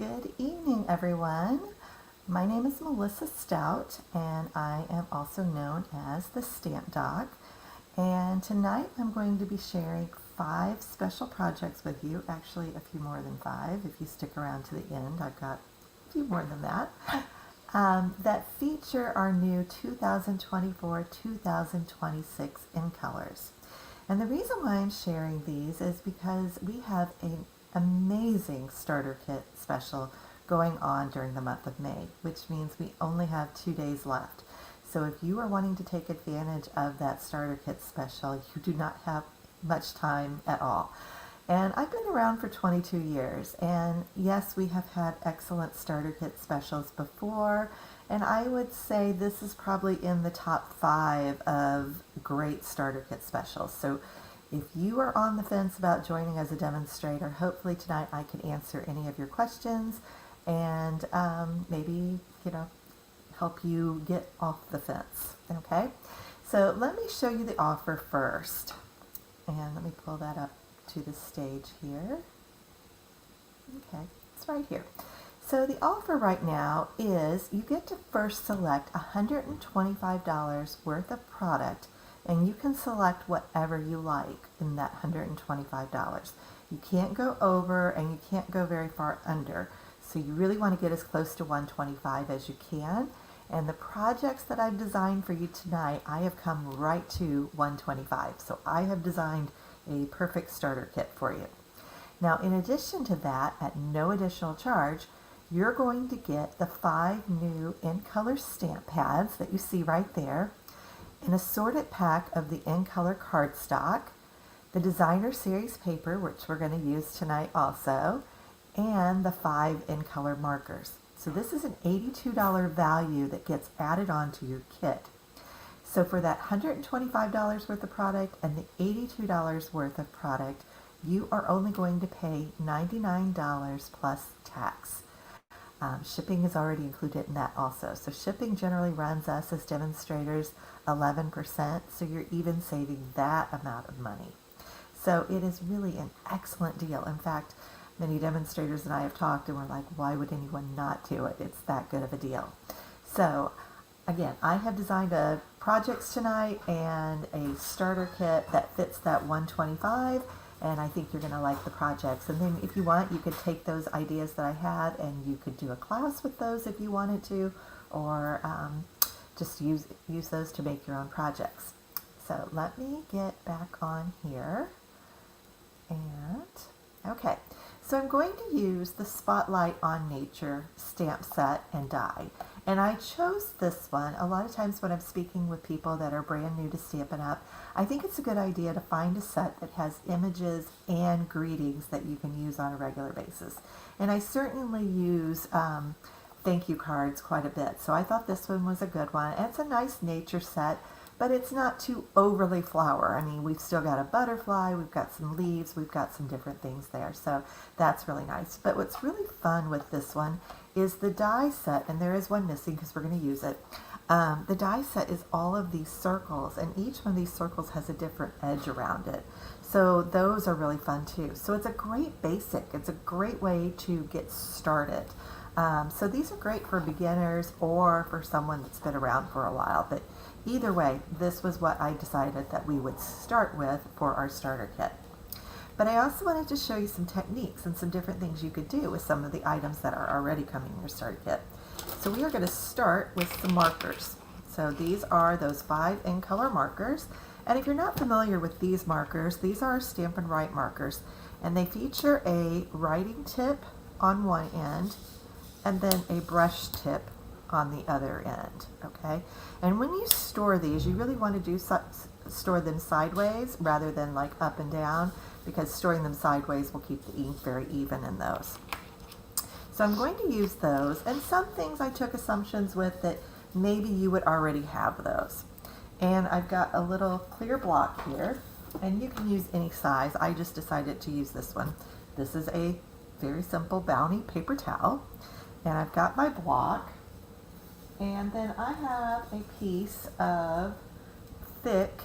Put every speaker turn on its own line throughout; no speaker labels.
Good evening, everyone. My name is Melissa Stout, and I am also known as the Stamp Doc. And tonight I'm going to be sharing 5 special projects with you, actually a few more than 5. If you stick around to the end, I've got a few more than that, that feature our new 2024-2026 in colors. And the reason why I'm sharing these is because we have an amazing starter kit special going on during the month of May, which means we only have 2 days left. So if you are wanting to take advantage of that starter kit special, you do not have much time at all. And I've been around for 22 years, and yes, we have had excellent starter kit specials before, and I would say this is probably in the top 5 of great starter kit specials. So if you are on the fence about joining as a demonstrator, hopefully tonight I can answer any of your questions and maybe, help you get off the fence, okay? So let me show you the offer first. And let me pull that up to the stage here. Okay, it's right here. So the offer right now is you get to first select $125 worth of product, and you can select whatever you like in that $125. You can't go over and you can't go very far under. So you really want to get as close to $125 as you can. And the projects that I've designed for you tonight, I have come right to $125. So I have designed a perfect starter kit for you. Now, in addition to that, at no additional charge, you're going to get the 5 new in color stamp pads that you see right there, an assorted pack of the in color cardstock, the designer series paper, which we're going to use tonight also, and the 5 in color markers. So this is an $82 value that gets added on to your kit. So for that $125 worth of product and the $82 worth of product, you are only going to pay $99 plus tax. Shipping is already included in that also. So shipping generally runs us as demonstrators 11%, so you're even saving that amount of money. So it is really an excellent deal. In fact, many demonstrators and I have talked and we're like, why would anyone not do it? It's that good of a deal. So again, I have designed projects tonight and a starter kit that fits that $125, and I think you're going to like the projects. And then if you want, you could take those ideas that I had and you could do a class with those if you wanted to, or just use those to make your own projects. So let me get back on here. And okay, so I'm going to use the Spotlight on Nature stamp set and die. And I chose this one. A lot of times when I'm speaking with people that are brand new to Stampin' Up, I think it's a good idea to find a set that has images and greetings that you can use on a regular basis. And I certainly use thank you cards quite a bit. So I thought this one was a good one. And it's a nice nature set, but it's not too overly flower. I mean, we've still got a butterfly, we've got some leaves, we've got some different things there. So that's really nice. But what's really fun with this one is the die set, and there is one missing because we're going to use it. The die set is all of these circles, and each one of these circles has a different edge around it. So those are really fun too. So it's a great basic. It's a great way to get started. So these are great for beginners or for someone that's been around for a while. But either way, this was what I decided that we would start with for our starter kit. But I also wanted to show you some techniques and some different things you could do with some of the items that are already coming in your starter kit. So we are going to start with some markers. So these are those 5 in color markers. And if you're not familiar with these markers, these are Stampin' Write markers. And they feature a writing tip on one end and then a brush tip on the other end, okay? And when you store these, you really want to store them sideways rather than like up and down, because storing them sideways will keep the ink very even in those. So I'm going to use those, and some things I took assumptions with that maybe you would already have those. And I've got a little clear block here, and you can use any size. I just decided to use this one. This is a very simple Bounty paper towel, and I've got my block, and then I have a piece of thick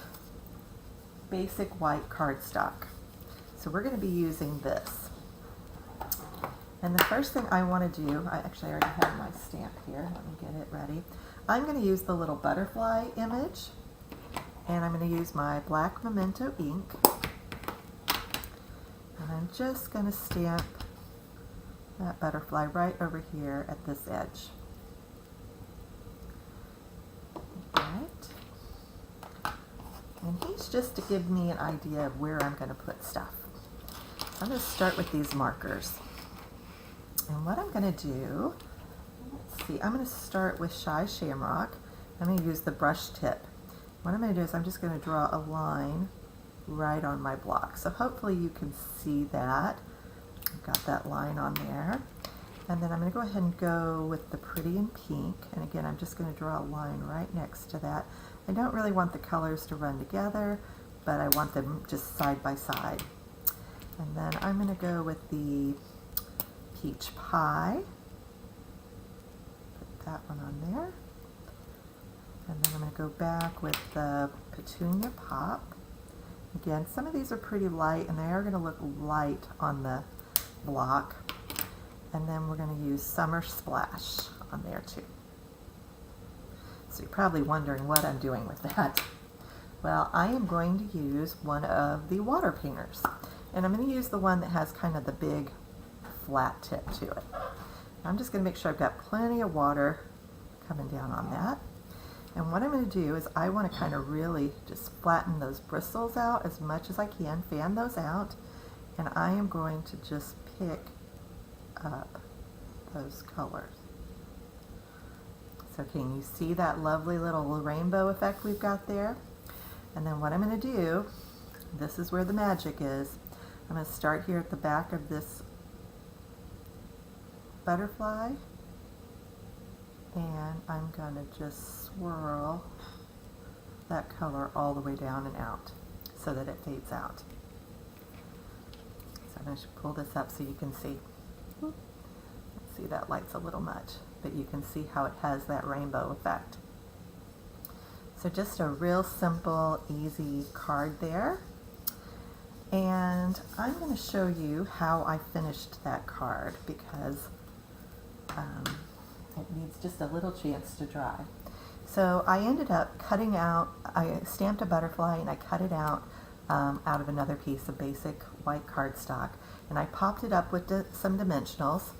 basic white cardstock. So we're going to be using this. And the first thing I want to do, I already have my stamp here. Let me get it ready. I'm going to use the little butterfly image, and I'm going to use my black Memento ink, and I'm just going to stamp that butterfly right over here at this edge. Right. And he's just to give me an idea of where I'm going to put stuff. I'm going to start with these markers. And what I'm going to do, let's see, I'm going to start with Shy Shamrock. I'm going to use the brush tip. What I'm going to do is I'm just going to draw a line right on my block. So hopefully you can see that. I've got that line on there. And then I'm going to go ahead and go with the Pretty in Pink. And again, I'm just going to draw a line right next to that. I don't really want the colors to run together, but I want them just side by side. And then I'm going to go with the Peach Pie. Put that one on there. And then I'm going to go back with the Petunia Pop. Again, some of these are pretty light, and they are going to look light on the block. And then we're going to use Summer Splash on there too. So you're probably wondering what I'm doing with that. Well, I am going to use one of the water painters. And I'm going to use the one that has kind of the big flat tip to it. I'm just going to make sure I've got plenty of water coming down on that. And what I'm going to do is I want to kind of really just flatten those bristles out as much as I can, fan those out, and I am going to just pick up those colors. So can you see that lovely little rainbow effect we've got there? And then what I'm going to do, this is where the magic is, I'm going to start here at the back of this butterfly, and I'm going to just swirl that color all the way down and out so that it fades out. So I'm going to pull this up so you can see. Let's see, that light's a little much, but you can see how it has that rainbow effect. So just a real simple, easy card there. And I'm going to show you how I finished that card because it needs just a little chance to dry. So I ended up cutting out, I stamped a butterfly and I cut it out of another piece of basic white cardstock, and I popped it up with some dimensionals,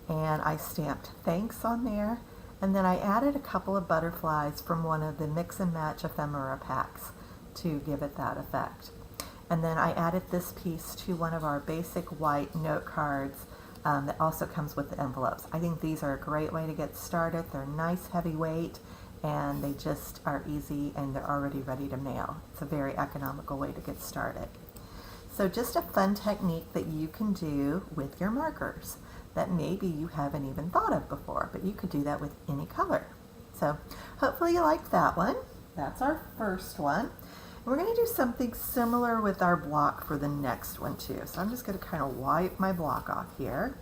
and I stamped thanks on there, and then I added a couple of butterflies from one of the mix and match ephemera packs to give it that effect. And then I added this piece to one of our basic white note cards that also comes with the envelopes. I think these are a great way to get started. They're nice, heavyweight, and they just are easy, and they're already ready to mail. It's a very economical way to get started. So just a fun technique that you can do with your markers that maybe you haven't even thought of before, but you could do that with any color. So hopefully you liked that one. That's our first one. We're going to do something similar with our block for the next one too. So I'm just going to kind of wipe my block off here.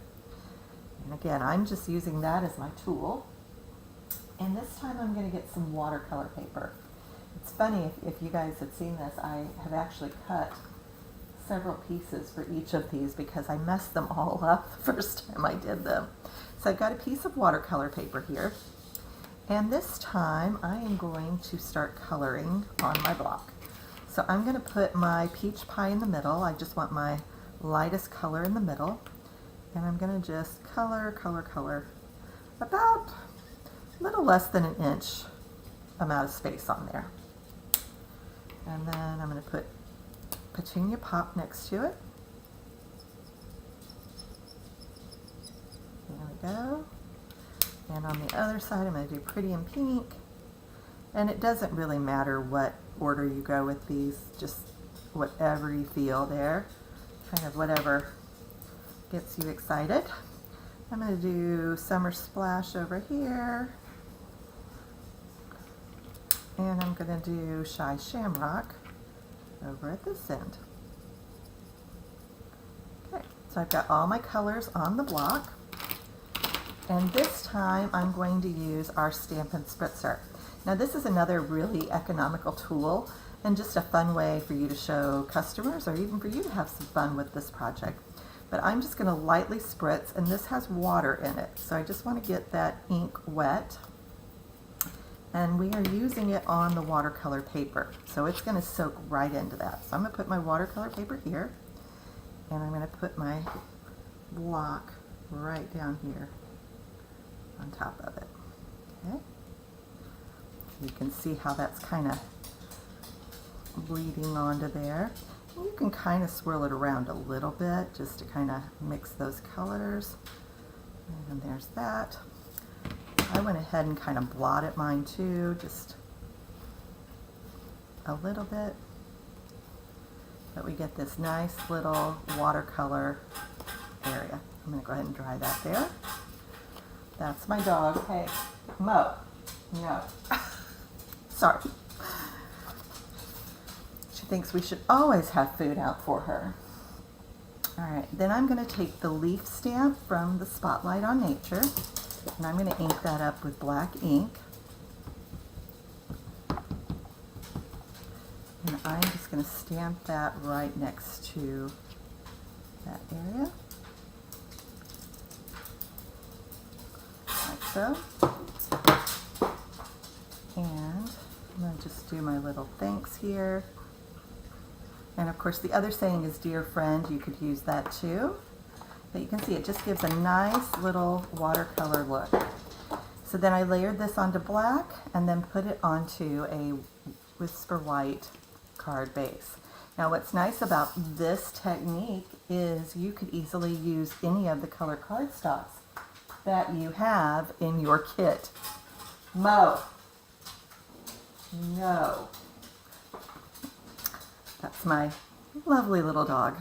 And again, I'm just using that as my tool. And this time I'm going to get some watercolor paper. It's funny, if you guys had seen this, I have actually cut several pieces for each of these because I messed them all up the first time I did them. So I've got a piece of watercolor paper here. And this time I am going to start coloring on my block. So I'm going to put my peach pie in the middle. I just want my lightest color in the middle. And I'm going to just color about a little less than an inch amount of space on there. And then I'm going to put Petunia Pop next to it. There we go. And on the other side I'm going to do Pretty in Pink. And it doesn't really matter what order you go with these, just whatever you feel there, kind of whatever gets you excited. I'm going to do Summer Splash over here, and I'm going to do Shy Shamrock over at this end. Okay, so I've got all my colors on the block, and this time I'm going to use our Stampin' Spritzer. Now this is another really economical tool and just a fun way for you to show customers or even for you to have some fun with this project. but I'm just going to lightly spritz, and this has water in it, so I just want to get that ink wet. And we are using it on the watercolor paper, so it's going to soak right into that. So I'm going to put my watercolor paper here, and I'm going to put my block right down here on top of it. Okay. You can see how that's kind of bleeding onto there. You can kind of swirl it around a little bit just to kind of mix those colors. And there's that. I went ahead and kind of blotted mine too, just a little bit. But we get this nice little watercolor area. I'm going to go ahead and dry that there. That's my dog. Hey, Mo. No. Sorry. She thinks we should always have food out for her. All right, then I'm going to take the leaf stamp from the Spotlight on Nature, and I'm going to ink that up with black ink. And I'm just going to stamp that right next to that area, like so. And I'm going to just do my little thanks here. And of course the other saying is dear friend, you could use that too. But you can see it just gives a nice little watercolor look. So then I layered this onto black and then put it onto a Whisper White card base. Now what's nice about this technique is you could easily use any of the color cardstocks that you have in your kit. Mo. No. That's my lovely little dog.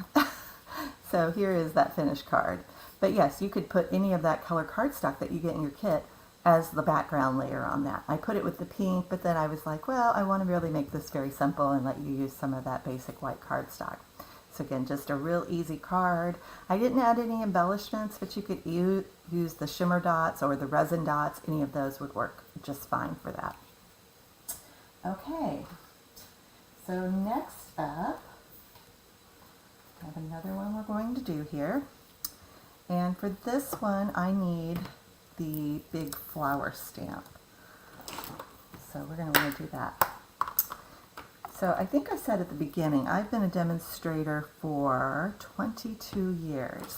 So here is that finished card. But yes, you could put any of that color cardstock that you get in your kit as the background layer on that. I put it with the pink, but then I was like, well, I want to really make this very simple and let you use some of that basic white cardstock. So again, just a real easy card. I didn't add any embellishments, but you could use the shimmer dots or the resin dots. Any of those would work just fine for that. Okay, so next up, I have another one we're going to do here. And for this one, I need the big flower stamp. So we're going to want to do that. So I think I said at the beginning, I've been a demonstrator for 22 years.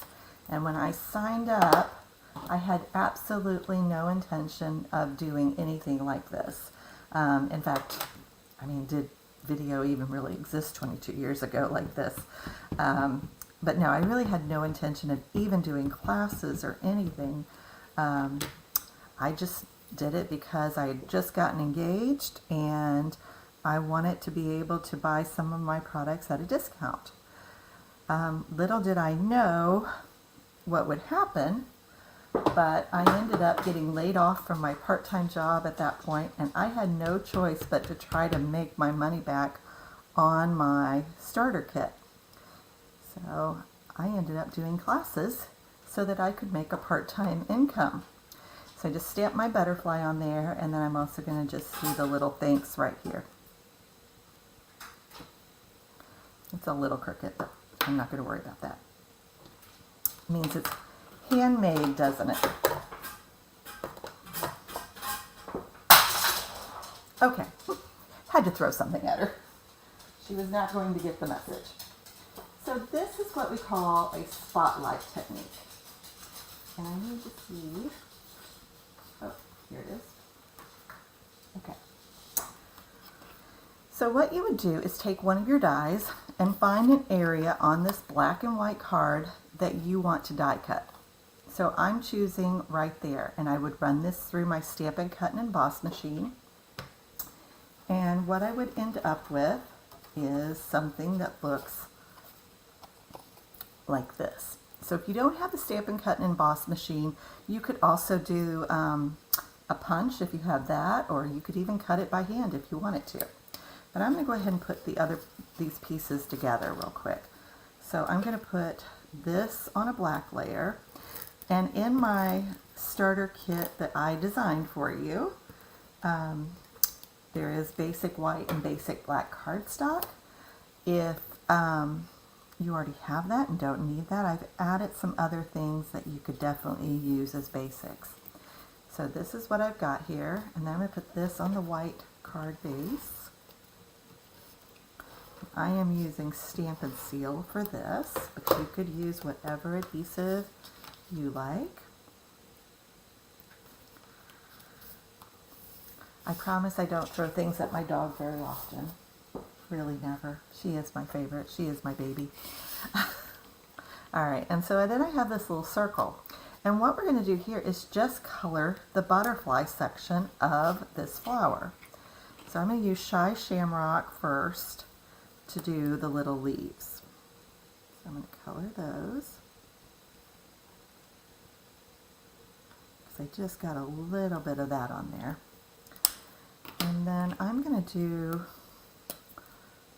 And when I signed up, I had absolutely no intention of doing anything like this. In fact, I mean, did video even really exist 22 years ago like this? But no, I really had no intention of even doing classes or anything. I just did it because I had just gotten engaged and I wanted to be able to buy some of my products at a discount. Little did I know what would happen, but I ended up getting laid off from my part-time job at that point, and I had no choice but to try to make my money back on my starter kit. So I ended up doing classes so that I could make a part-time income. So I just stamped my butterfly on there, and then I'm also going to just do the little thanks right here. It's a little crooked, but I'm not going to worry about that. It means it's handmade, doesn't it? Okay, had to throw something at her. She was not going to get the message. So this is what we call a spotlight technique. And I need to see, oh, here it is. Okay. So what you would do is take one of your dies and find an area on this black and white card that you want to die cut. So I'm choosing right there, and I would run this through my Stampin' Cut and Emboss machine. And what I would end up with is something that looks like this. So if you don't have the Stampin' Cut and Emboss machine, you could also do a punch if you have that, or you could even cut it by hand if you wanted to. But I'm going to go ahead and put these pieces together real quick. So I'm going to put this on a black layer. And in my starter kit that I designed for you, there is basic white and basic black cardstock. If you already have that and don't need that, I've added some other things that you could definitely use as basics. So this is what I've got here, and then I'm going to put this on the white card base. I am using Stampin' Seal for this, but you could use whatever adhesive you like. I promise I don't throw things at my dog very often. Really never. She is my favorite. She is my baby. All right, and so then I have this little circle. And what we're going to do here is just color the butterfly section of this flower. So I'm going to use Shy Shamrock first to do the little leaves. So I'm going to color those. Because I just got a little bit of that on there. And then I'm going to do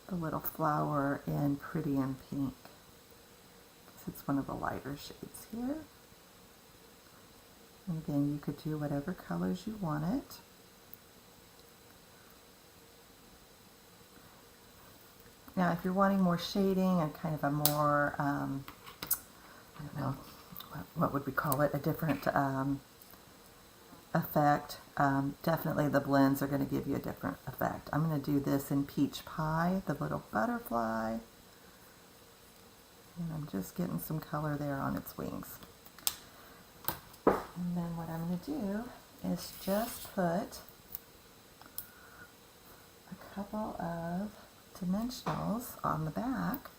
the little flower in Pretty in Pink. It's one of the lighter shades here. And again, you could do whatever colors you want it. Now, if you're wanting more shading and kind of a more, I don't know, what would we call it, a different effect, definitely the blends are going to give you a different effect. I'm going to do this in Peach Pie, the little butterfly. And I'm just getting some color there on its wings. And then what I'm going to do is just put a couple of dimensionals on the back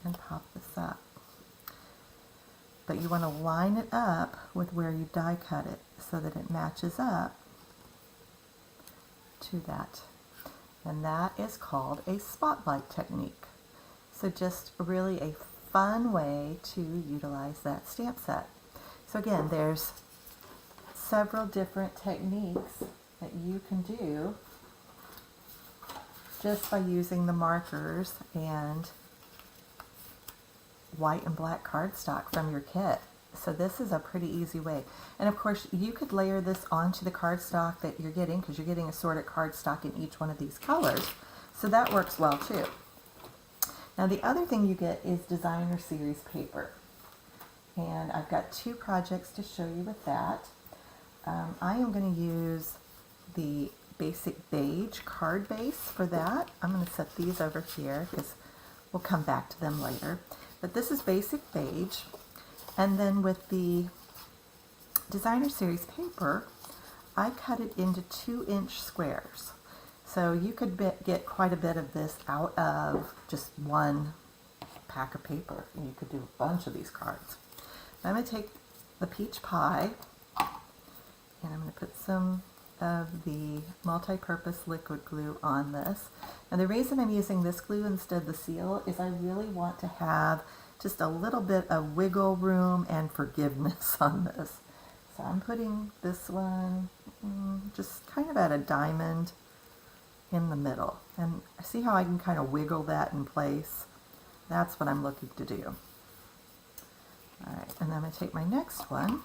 and pop this up. But you want to line it up with where you die cut it so that it matches up to that. And that is called a spotlight technique. So just really a fun way to utilize that stamp set. So again, there's several different techniques that you can do just by using the markers and white and black cardstock from your kit. So this is a pretty easy way. And of course, you could layer this onto the cardstock that you're getting, because you're getting assorted cardstock in each one of these colors. So that works well too. Now the other thing you get is designer series paper. And I've got two projects to show you with that. I am going to use the basic beige card base for that. I'm going to set these over here because we'll come back to them later. But this is basic beige. And then with the designer series paper, I cut it into 2-inch squares. So you could get quite a bit of this out of just one pack of paper. And you could do a bunch of these cards. I'm going to take the Peach Pie and I'm going to put some of the multi-purpose liquid glue on this. And the reason I'm using this glue instead of the seal is I really want to have just a little bit of wiggle room and forgiveness on this. So I'm putting this one just kind of at a diamond in the middle. And see how I can kind of wiggle that in place? That's what I'm looking to do. All right, and then I'm going to take my next one,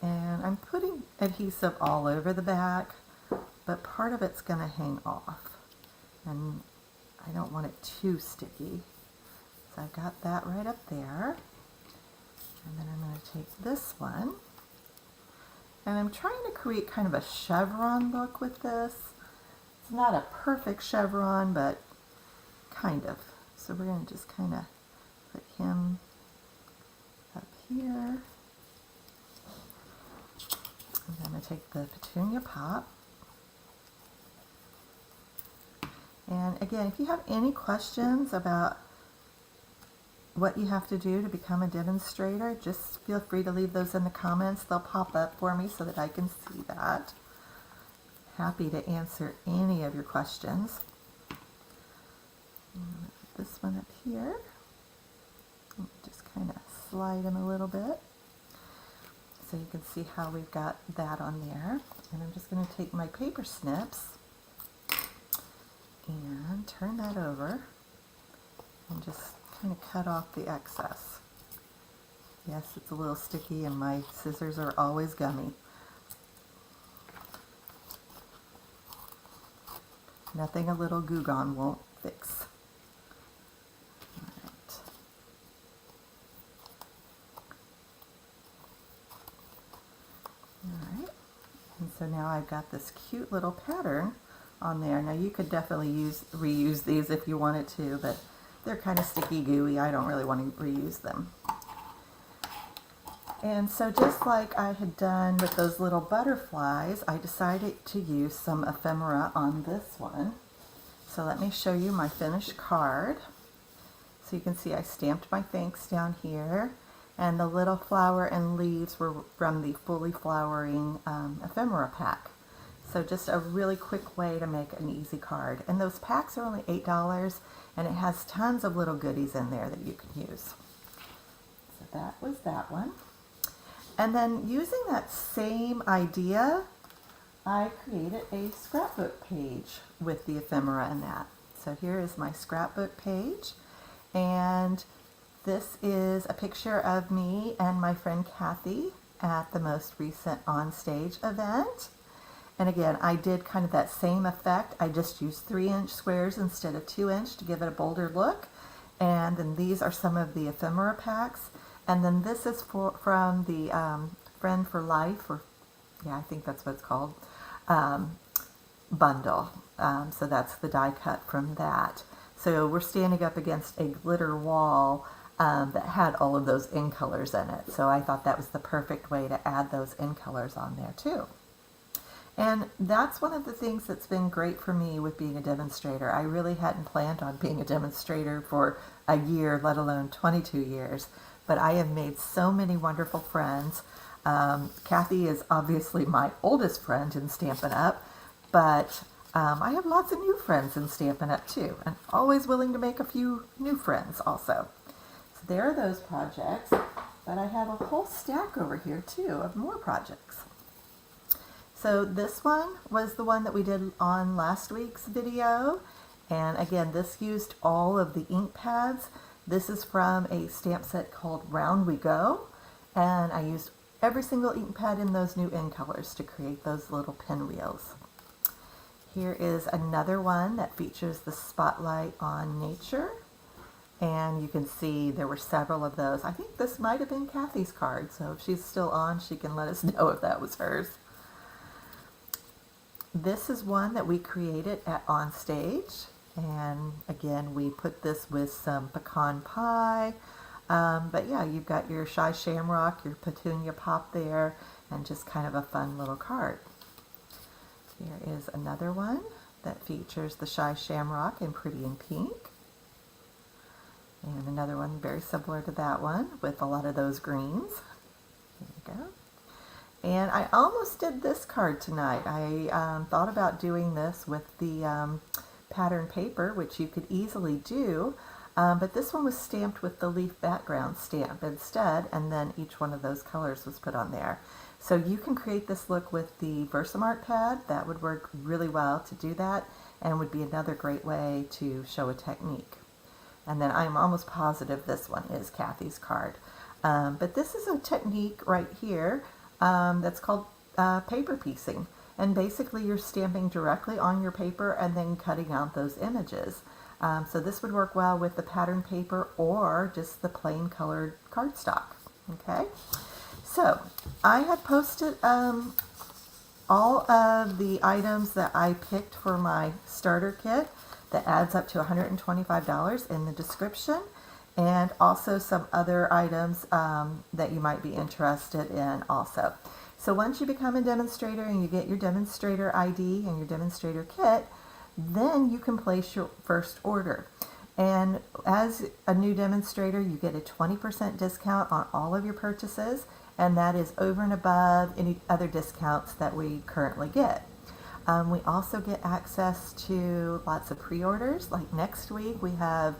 and I'm putting adhesive all over the back, but part of it's going to hang off, and I don't want it too sticky. So I've got that right up there, and then I'm going to take this one, and I'm trying to create kind of a chevron look with this. It's not a perfect chevron, but kind of. So we're going to just kind of put him up here. And then I'm going to take the Petunia Pop. And again, if you have any questions about what you have to do to become a demonstrator, just feel free to leave those in the comments. They'll pop up for me so that I can see that. Happy to answer any of your questions. Put this one up here. Just kind of slide them a little bit so you can see how we've got that on there. And I'm just going to take my paper snips and turn that over and just kind of cut off the excess. Yes, it's a little sticky and my scissors are always gummy. Nothing a little Goo Gone won't fix. so now I've got this cute little pattern on there. Now you could definitely reuse these if you wanted to, but they're kind of sticky gooey. I don't really want to reuse them. And so just like I had done with those little butterflies, I decided to use some ephemera on this one. So let me show you my finished card. So you can see I stamped my thanks down here, and the little flower and leaves were from the fully flowering ephemera pack. So just a really quick way to make an easy card. And those packs are only $8, and it has tons of little goodies in there that you can use. So that was that one. And then using that same idea, I created a scrapbook page with the ephemera in that. So here is my scrapbook page, and this is a picture of me and my friend Kathy at the most recent Onstage event. And again, I did kind of that same effect. I just used 3-inch squares instead of 2-inch to give it a bolder look. And then these are some of the ephemera packs. And then this is from the Friend for Life, or yeah, I think that's what it's called, bundle. So that's the die cut from that. So we're standing up against a glitter wall that had all of those in colors in it. So I thought that was the perfect way to add those in colors on there too. And that's one of the things that's been great for me with being a demonstrator. I really hadn't planned on being a demonstrator for a year, let alone 22 years. But I have made so many wonderful friends. Kathy is obviously my oldest friend in Stampin' Up, but I have lots of new friends in Stampin' Up too, and always willing to make a few new friends also. So there are those projects, but I have a whole stack over here too of more projects. So this one was the one that we did on last week's video, and again, this used all of the ink pads. This is from a stamp set called Round We Go, and I used every single ink pad in those new in colors to create those little pinwheels. Here is another one that features the spotlight on nature, and you can see there were several of those. I think this might have been Kathy's card, so if she's still on, she can let us know if that was hers. This is one that we created at Onstage. And again, we put this with some pecan pie. But yeah, you've got your Shy Shamrock, your Petunia Pop there, and just kind of a fun little card. Here is another one that features the Shy Shamrock in Pretty in Pink. And another one very similar to that one with a lot of those greens. There you go. And I almost did this card tonight. I thought about doing this with the pattern paper, which you could easily do, but this one was stamped with the leaf background stamp instead, and then each one of those colors was put on there. So you can create this look with the Versamark pad. That would work really well to do that, and would be another great way to show a technique. And then I'm almost positive this one is Kathy's card. But this is a technique right here that's called paper piecing. And basically you're stamping directly on your paper and then cutting out those images. So this would work well with the pattern paper or just the plain colored cardstock. Okay, so I had posted all of the items that I picked for my starter kit that adds up to $125 in the description, and also some other items that you might be interested in also. So once you become a demonstrator and you get your demonstrator ID and your demonstrator kit, then you can place your first order. And as a new demonstrator, you get a 20% discount on all of your purchases, and that is over and above any other discounts that we currently get. We also get access to lots of pre-orders. Like next week, we have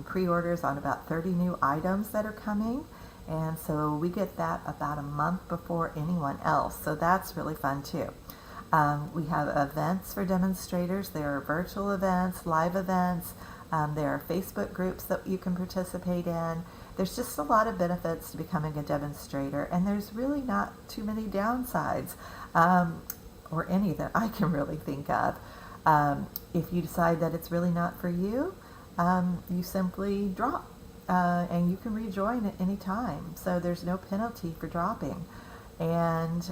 pre-orders on about 30 new items that are coming. And so we get that about a month before anyone else. So that's really fun too. We have events for demonstrators. There are virtual events, live events. There are Facebook groups that you can participate in. There's just a lot of benefits to becoming a demonstrator, and there's really not too many downsides, or any that I can really think of. If you decide that it's really not for you, you simply drop, and you can rejoin at any time. So there's no penalty for dropping. And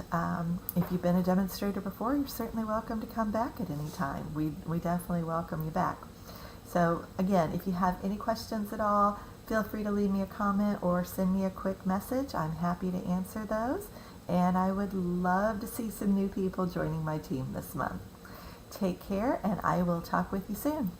if you've been a demonstrator before, you're certainly welcome to come back at any time. We definitely welcome you back. So again, if you have any questions at all, feel free to leave me a comment or send me a quick message. I'm happy to answer those. And I would love to see some new people joining my team this month. Take care, and I will talk with you soon.